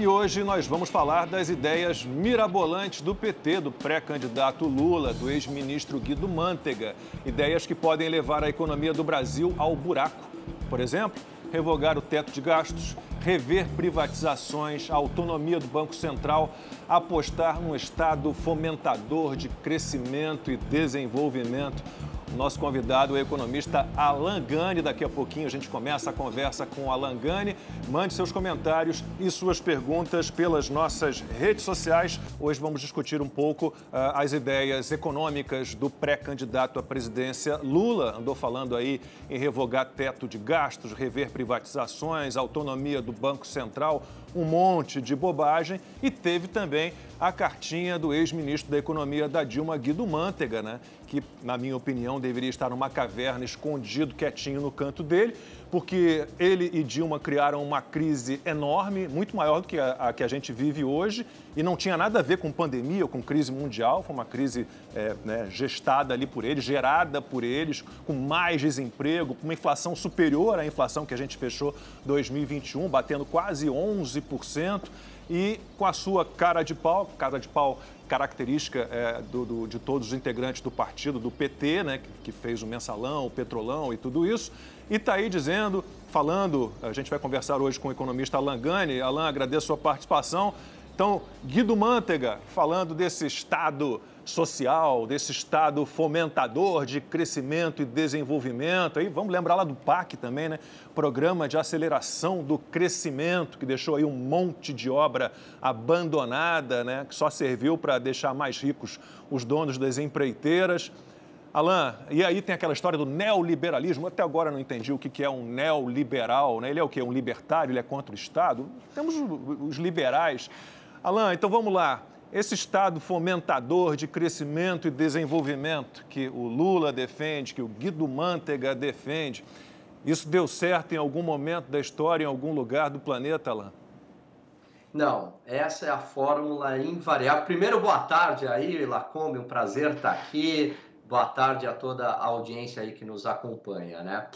E hoje nós vamos falar das ideias mirabolantes do PT, do pré-candidato Lula, do ex-ministro Guido Mantega. Ideias que podem levar a economia do Brasil ao buraco. Por exemplo, revogar o teto de gastos, rever privatizações, a autonomia do Banco Central, apostar num Estado fomentador de crescimento e desenvolvimento. O nosso convidado é o economista Alan Gani. Daqui a pouquinho a gente começa a conversa com o Alan Gani. Mande seus comentários e suas perguntas pelas nossas redes sociais. Hoje vamos discutir um pouco as ideias econômicas do pré-candidato à presidência Lula. Andou falando aí em revogar teto de gastos, rever privatizações, autonomia do Banco Central, um monte de bobagem. E teve também a cartinha do ex-ministro da Economia da Dilma, Guido Mantega, né? Que, na minha opinião, deveria estar numa caverna, escondido, quietinho no canto dele, porque ele e Dilma criaram uma crise enorme, muito maior do que a que a gente vive hoje, e não tinha nada a ver com pandemia ou com crise mundial, foi uma crise gestada ali por eles, gerada por eles, com mais desemprego, com uma inflação superior à inflação que a gente fechou 2021, batendo quase 11%, e com a sua cara de pau característica de todos os integrantes do partido, do PT, né, que fez o mensalão, o petrolão e tudo isso, e está aí dizendo, falando, a gente vai conversar hoje com o economista Alan Gani. Alan, agradeço a sua participação. Então, Guido Mantega, falando desse Estado social, desse Estado fomentador de crescimento e desenvolvimento. Aí vamos lembrar lá do PAC também, né? Programa de Aceleração do Crescimento, que deixou aí um monte de obra abandonada, né? Que só serviu para deixar mais ricos os donos das empreiteiras. Alan, e aí tem aquela história do neoliberalismo. Até agora não entendi o que é um neoliberal, né? Ele é o quê? Um libertário? Ele é contra o Estado? Temos os liberais. Alan, então vamos lá. Esse Estado fomentador de crescimento e desenvolvimento que o Lula defende, que o Guido Mantega defende, isso deu certo em algum momento da história, em algum lugar do planeta, Alan? Não, essa é a fórmula invariável. Primeiro, boa tarde aí, Lacombe, um prazer estar aqui. Boa tarde a toda a audiência aí que nos acompanha, né?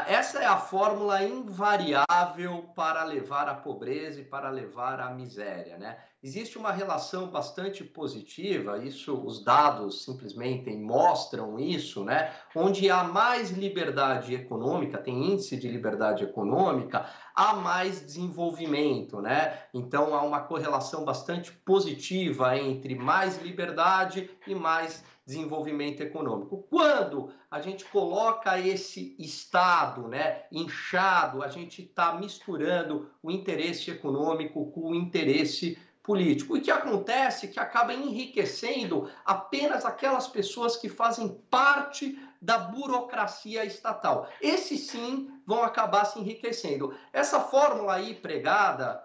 Essa é a fórmula invariável para levar à pobreza e para levar à miséria, né? Existe uma relação bastante positiva, isso, os dados simplesmente mostram isso, né? Onde há mais liberdade econômica, tem índice de liberdade econômica, há mais desenvolvimento, né? Então há uma correlação bastante positiva entre mais liberdade e mais desenvolvimento econômico. Quando a gente coloca esse Estado, né, inchado, a gente está misturando o interesse econômico com o interesse político. E o que acontece é que acaba enriquecendo apenas aquelas pessoas que fazem parte da burocracia estatal. Esses sim vão acabar se enriquecendo. Essa fórmula aí pregada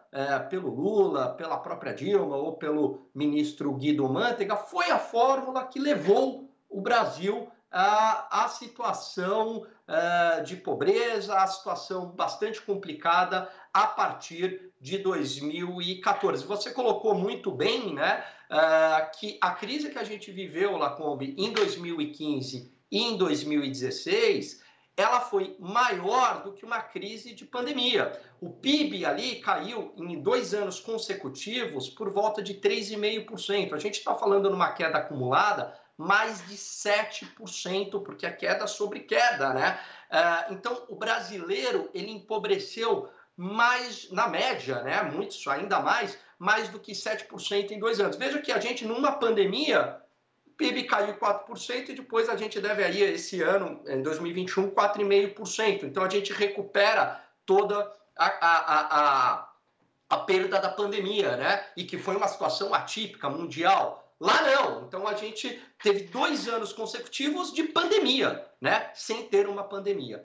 pelo Lula, pela própria Dilma ou pelo ministro Guido Mantega foi a fórmula que levou o Brasil à situação de pobreza, à situação bastante complicada a partir de 2014. Você colocou muito bem, né, que a crise que a gente viveu, Lacombe, em 2015 e em 2016, ela foi maior do que uma crise de pandemia. O PIB ali caiu em 2 anos consecutivos por volta de 3,5%. A gente está falando numa queda acumulada mais de 7%, porque é queda sobre queda, né? Então, o brasileiro, ele empobreceu mais, na média, né? Muitos, ainda mais do que 7% em 2 anos. Veja que a gente, numa pandemia, o PIB caiu 4% e depois a gente deve aí, esse ano, em 2021, 4,5%. Então, a gente recupera toda a perda da pandemia, né? E que foi uma situação atípica, mundial. Lá não. Então, a gente teve 2 anos consecutivos de pandemia, né? Sem ter uma pandemia.